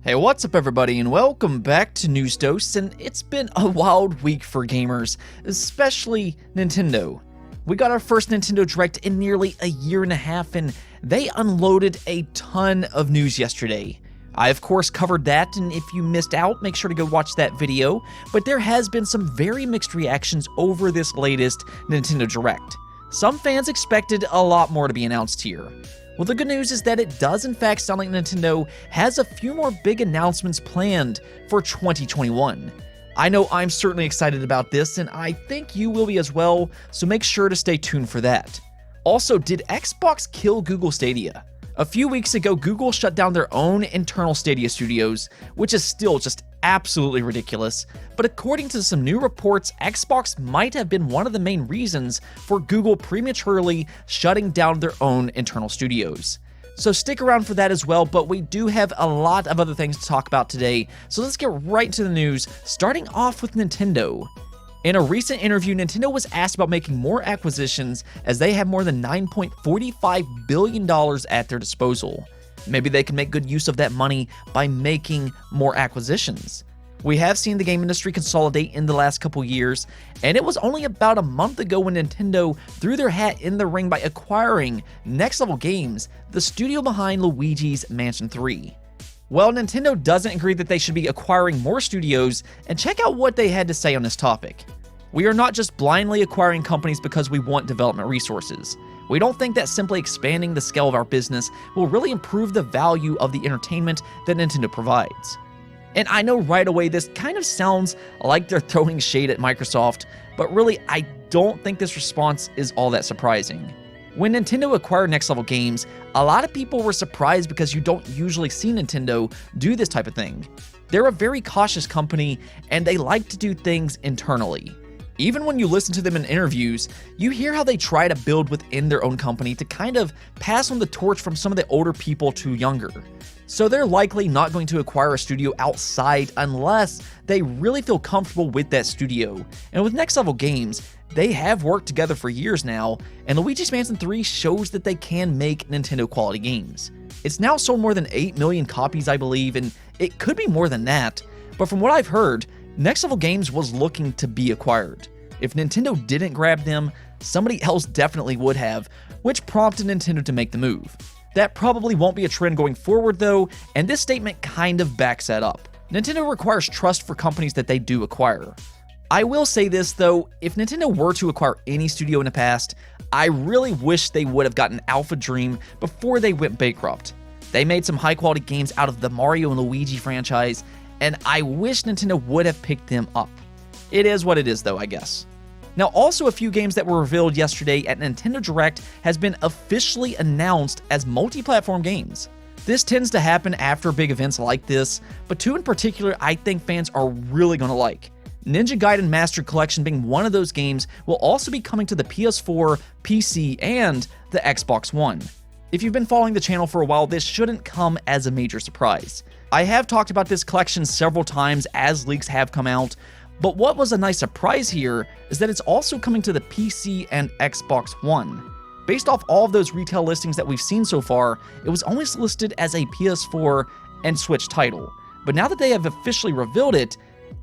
Hey, what's up everybody, and welcome back to News Dose. And it's been a wild week for gamers, especially Nintendo. We got our first Nintendo Direct in nearly a year and a half, and they unloaded a ton of news yesterday. I of course covered that, and if you missed out, make sure to go watch that video, but there has been some very mixed reactions over this latest Nintendo Direct. Some fans expected a lot more to be announced here. Well, the good news is that it does in fact sound like Nintendo has a few more big announcements planned for 2021. I know I'm certainly excited about this, and I think you will be as well, so make sure to stay tuned for that. Also, did Xbox kill Google Stadia? A few weeks ago, Google shut down their own internal Stadia studios, which is still just absolutely ridiculous, but according to some new reports, Xbox might have been one of the main reasons for Google prematurely shutting down their own internal studios. So stick around for that as well, but we do have a lot of other things to talk about today, so let's get right into the news, starting off with Nintendo. In a recent interview, Nintendo was asked about making more acquisitions as they have more than $9.45 billion at their disposal. Maybe they can make good use of that money by making more acquisitions. We have seen the game industry consolidate in the last couple years, and it was only about a month ago when Nintendo threw their hat in the ring by acquiring Next Level Games, the studio behind Luigi's Mansion 3. Well, Nintendo doesn't agree that they should be acquiring more studios, and check out what they had to say on this topic. We are not just blindly acquiring companies because we want development resources. We don't think that simply expanding the scale of our business will really improve the value of the entertainment that Nintendo provides. And I know right away this kind of sounds like they're throwing shade at Microsoft, but really I don't think this response is all that surprising. When Nintendo acquired Next Level Games, a lot of people were surprised because you don't usually see Nintendo do this type of thing. They're a very cautious company, and they like to do things internally. Even when you listen to them in interviews, you hear how they try to build within their own company to kind of pass on the torch from some of the older people to younger. So they're likely not going to acquire a studio outside unless they really feel comfortable with that studio. And with Next Level Games, they have worked together for years now, and Luigi's Mansion 3 shows that they can make Nintendo quality games. It's now sold more than 8 million copies, I believe, and it could be more than that, but from what I've heard, Next Level Games was looking to be acquired. If Nintendo didn't grab them, somebody else definitely would have, which prompted Nintendo to make the move. That probably won't be a trend going forward though, and this statement kind of backs that up. Nintendo requires trust for companies that they do acquire. I will say this though, if Nintendo were to acquire any studio in the past, I really wish they would have gotten Alpha Dream before they went bankrupt. They made some high quality games out of the Mario and Luigi franchise, and I wish Nintendo would have picked them up. It is what it is though, I guess. Now, also a few games that were revealed yesterday at Nintendo Direct has been officially announced as multi-platform games. This tends to happen after big events like this, but two in particular I think fans are really going to like. Ninja Gaiden Master Collection being one of those games will also be coming to the PS4, PC, and the Xbox One. If you've been following the channel for a while, this shouldn't come as a major surprise. I have talked about this collection several times as leaks have come out, but what was a nice surprise here is that it's also coming to the PC and Xbox One. Based off all of those retail listings that we've seen so far, it was always listed as a PS4 and Switch title. But now that they have officially revealed it,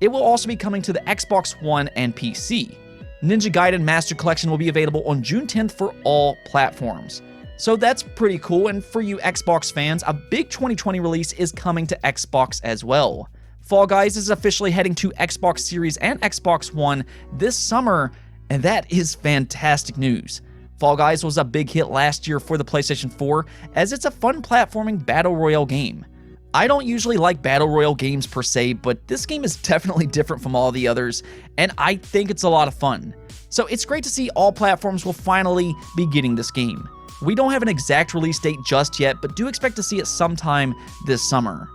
it will also be coming to the Xbox One and PC. Ninja Gaiden Master Collection will be available on June 10th for all platforms. So that's pretty cool, and for you Xbox fans, a big 2020 release is coming to Xbox as well. Fall Guys is officially heading to Xbox Series and Xbox One this summer, and that is fantastic news. Fall Guys was a big hit last year for the PlayStation 4, as it's a fun platforming battle royale game. I don't usually like battle royale games per se, but this game is definitely different from all the others, and I think it's a lot of fun. So it's great to see all platforms will finally be getting this game. We don't have an exact release date just yet, but do expect to see it sometime this summer.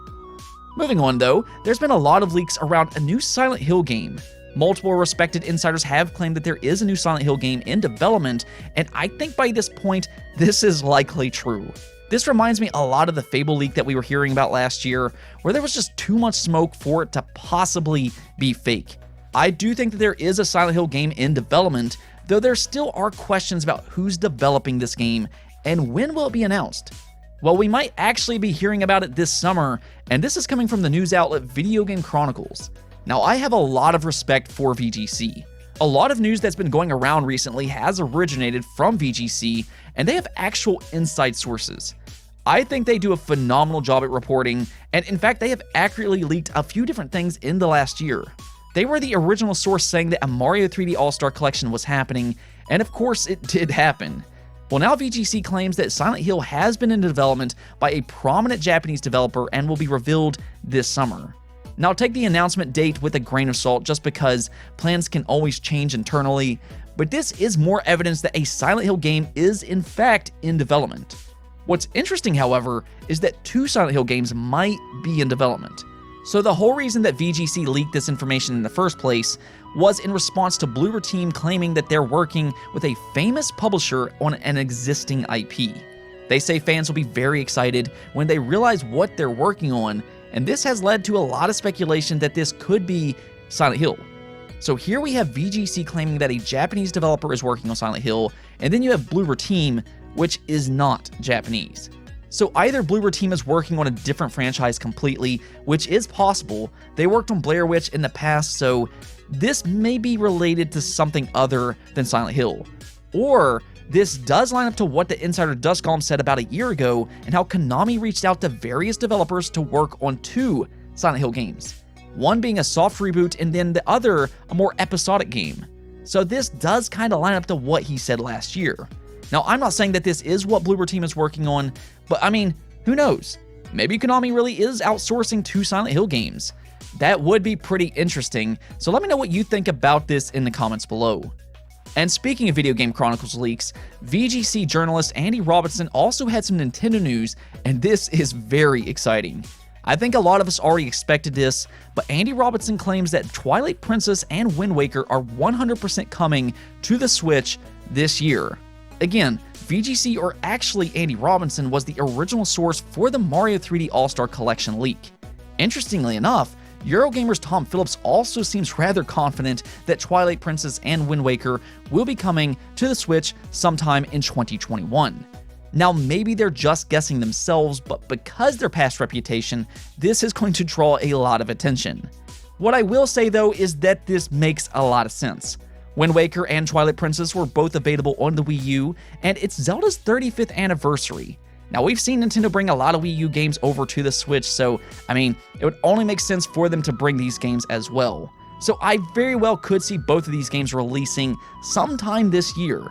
Moving on though, there's been a lot of leaks around a new Silent Hill game. Multiple respected insiders have claimed that there is a new Silent Hill game in development, and I think by this point, this is likely true. This reminds me a lot of the Fable leak that we were hearing about last year, where there was just too much smoke for it to possibly be fake. I do think that there is a Silent Hill game in development, though there still are questions about who's developing this game and when will it be announced. Well, we might actually be hearing about it this summer, and this is coming from the news outlet Video Game Chronicles. Now, I have a lot of respect for VGC. A lot of news that's been going around recently has originated from VGC, and they have actual inside sources. I think they do a phenomenal job at reporting, and in fact, they have accurately leaked a few different things in the last year. They were the original source saying that a Mario 3D All-Star Collection was happening, and of course, it did happen. Well, now VGC claims that Silent Hill has been in development by a prominent Japanese developer and will be revealed this summer. Now, take the announcement date with a grain of salt just because plans can always change internally, but this is more evidence that a Silent Hill game is in fact in development. What's interesting, however, is that 2 Silent Hill games might be in development. So the whole reason that VGC leaked this information in the first place was in response to Bloober Team claiming that they're working with a famous publisher on an existing IP. They say fans will be very excited when they realize what they're working on, and this has led to a lot of speculation that this could be Silent Hill. So here we have VGC claiming that a Japanese developer is working on Silent Hill, and then you have Bloober Team, which is not Japanese. So either Bloober Team is working on a different franchise completely, which is possible. They worked on Blair Witch in the past, so this may be related to something other than Silent Hill. Or this does line up to what the insider Dustgolem said about a year ago and how Konami reached out to various developers to work on 2 Silent Hill games. One being a soft reboot and then the other a more episodic game. So this does kind of line up to what he said last year. Now, I'm not saying that this is what Bloober Team is working on, but I mean, who knows? Maybe Konami really is outsourcing 2 Silent Hill games. That would be pretty interesting, so let me know what you think about this in the comments below. And speaking of Video Game Chronicles leaks, VGC journalist Andy Robinson also had some Nintendo news, and this is very exciting. I think a lot of us already expected this, but Andy Robinson claims that Twilight Princess and Wind Waker are 100% coming to the Switch this year. Again, VGC, or actually Andy Robinson, was the original source for the Mario 3D All-Star Collection leak. Interestingly enough, Eurogamer's Tom Phillips also seems rather confident that Twilight Princess and Wind Waker will be coming to the Switch sometime in 2021. Now, maybe they're just guessing themselves, but because their past reputation, this is going to draw a lot of attention. What I will say though is that this makes a lot of sense. Wind Waker and Twilight Princess were both available on the Wii U, and it's Zelda's 35th anniversary. Now, we've seen Nintendo bring a lot of Wii U games over to the Switch, so, I mean, it would only make sense for them to bring these games as well. So I very well could see both of these games releasing sometime this year.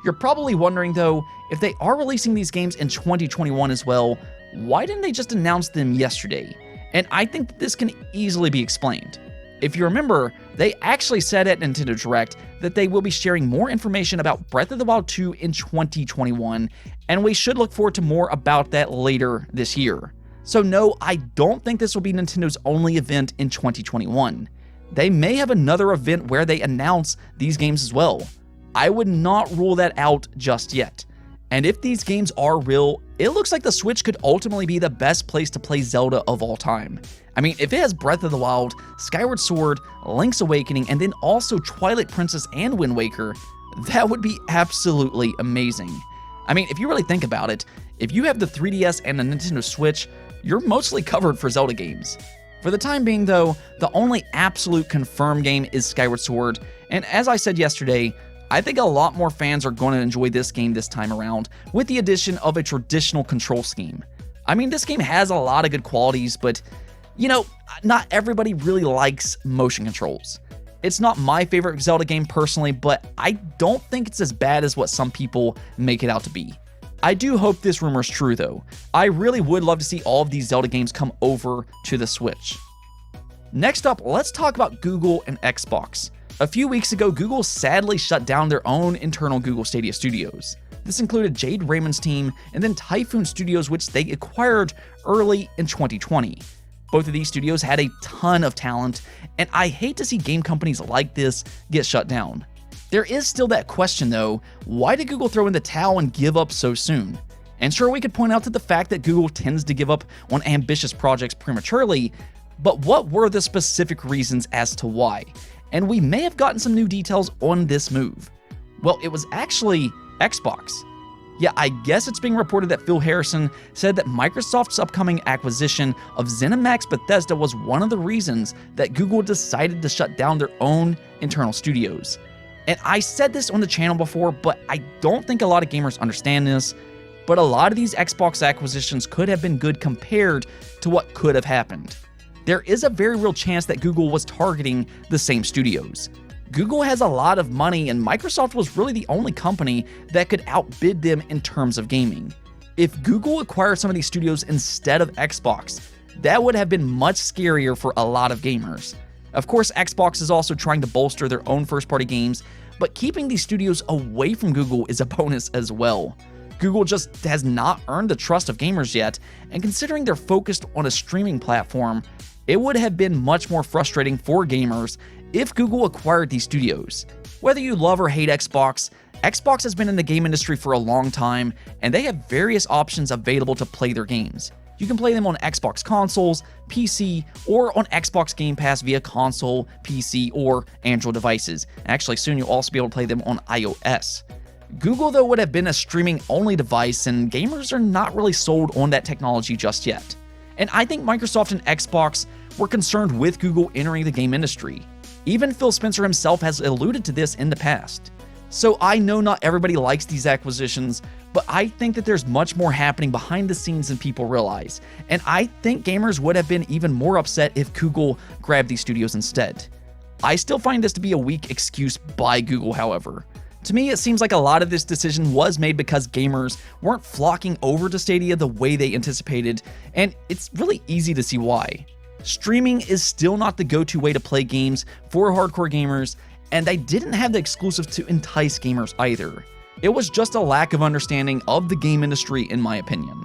You're probably wondering, though, if they are releasing these games in 2021 as well, why didn't they just announce them yesterday? And I think that this can easily be explained. If you remember, they actually said at Nintendo Direct that they will be sharing more information about Breath of the Wild 2 in 2021, and we should look forward to more about that later this year. So no, I don't think this will be Nintendo's only event in 2021. They may have another event where they announce these games as well. I would not rule that out just yet. And if these games are real, it looks like the Switch could ultimately be the best place to play Zelda of all time. I mean, if it has Breath of the Wild, Skyward Sword, Link's Awakening, and then also Twilight Princess and Wind Waker, that would be absolutely amazing. I mean, if you really think about it, if you have the 3DS and the Nintendo Switch, you're mostly covered for Zelda games. For the time being though, the only absolute confirmed game is Skyward Sword, and as I said yesterday, I think a lot more fans are going to enjoy this game this time around, with the addition of a traditional control scheme. I mean, this game has a lot of good qualities, but, you know, not everybody really likes motion controls. It's not my favorite Zelda game personally, but I don't think it's as bad as what some people make it out to be. I do hope this rumor is true though. I really would love to see all of these Zelda games come over to the Switch. Next up, let's talk about Google and Xbox. A few weeks ago, Google sadly shut down their own internal Google Stadia studios. This included Jade Raymond's team and then Typhoon Studios, which they acquired early in 2020. Both of these studios had a ton of talent, and I hate to see game companies like this get shut down. There is still that question though, why did Google throw in the towel and give up so soon? And sure, we could point out to the fact that Google tends to give up on ambitious projects prematurely, but what were the specific reasons as to why? And we may have gotten some new details on this move. Well, it was actually Xbox. Yeah, I guess it's being reported that Phil Harrison said that Microsoft's upcoming acquisition of ZeniMax Bethesda was one of the reasons that Google decided to shut down their own internal studios. And I said this on the channel before, but I don't think a lot of gamers understand this, but a lot of these Xbox acquisitions could have been good compared to what could have happened. There is a very real chance that Google was targeting the same studios. Google has a lot of money, and Microsoft was really the only company that could outbid them in terms of gaming. If Google acquired some of these studios instead of Xbox, that would have been much scarier for a lot of gamers. Of course, Xbox is also trying to bolster their own first-party games, but keeping these studios away from Google is a bonus as well. Google just has not earned the trust of gamers yet, and considering they're focused on a streaming platform, it would have been much more frustrating for gamers if Google acquired these studios. Whether you love or hate Xbox, Xbox has been in the game industry for a long time, and they have various options available to play their games. You can play them on Xbox consoles, PC, or on Xbox Game Pass via console, PC, or Android devices. Actually, soon you'll also be able to play them on iOS. Google, though, would have been a streaming-only device, and gamers are not really sold on that technology just yet. And I think Microsoft and Xbox were concerned with Google entering the game industry. Even Phil Spencer himself has alluded to this in the past. So I know not everybody likes these acquisitions, but I think that there's much more happening behind the scenes than people realize. And I think gamers would have been even more upset if Google grabbed these studios instead. I still find this to be a weak excuse by Google, however. To me, it seems like a lot of this decision was made because gamers weren't flocking over to Stadia the way they anticipated, and it's really easy to see why. Streaming is still not the go-to way to play games for hardcore gamers, and they didn't have the exclusive to entice gamers either. It was just a lack of understanding of the game industry, in my opinion.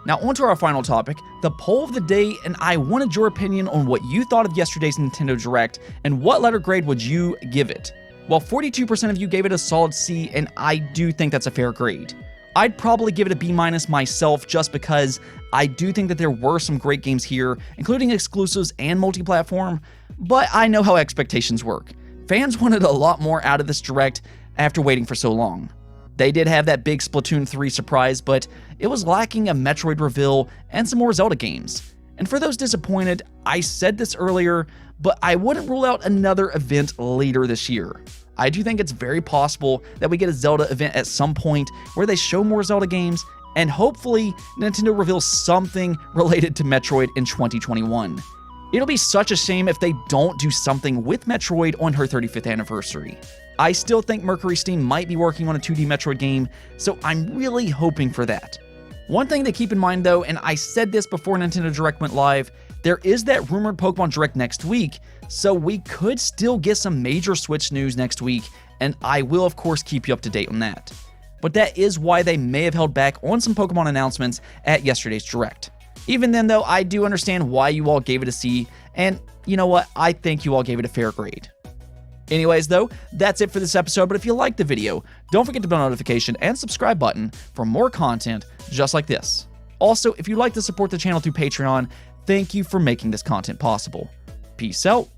Now, on to our final topic, the poll of the day, and I wanted your opinion on what you thought of yesterday's Nintendo Direct, and what letter grade would you give it? Well, 42% of you gave it a solid C, and I do think that's a fair grade. I'd probably give it a B- myself, just because I do think that there were some great games here, including exclusives and multi-platform, but I know how expectations work. Fans wanted a lot more out of this Direct after waiting for so long. They did have that big Splatoon 3 surprise, but it was lacking a Metroid reveal and some more Zelda games. And for those disappointed, I said this earlier, but I wouldn't rule out another event later this year. I do think it's very possible that we get a Zelda event at some point where they show more Zelda games, and hopefully Nintendo reveals something related to Metroid in 2021. It'll be such a shame if they don't do something with Metroid on her 35th anniversary. I still think Mercury Steam might be working on a 2D Metroid game, so I'm really hoping for that. One thing to keep in mind though, and I said this before Nintendo Direct went live, there is that rumored Pokemon Direct next week, so we could still get some major Switch news next week, and I will of course keep you up to date on that. But that is why they may have held back on some Pokemon announcements at yesterday's Direct. Even then though, I do understand why you all gave it a C, and you know what, I think you all gave it a fair grade. Anyways though, that's it for this episode, but if you liked the video, don't forget to bell notification and subscribe button for more content just like this. Also, if you'd like to support the channel through Patreon, thank you for making this content possible. Peace out.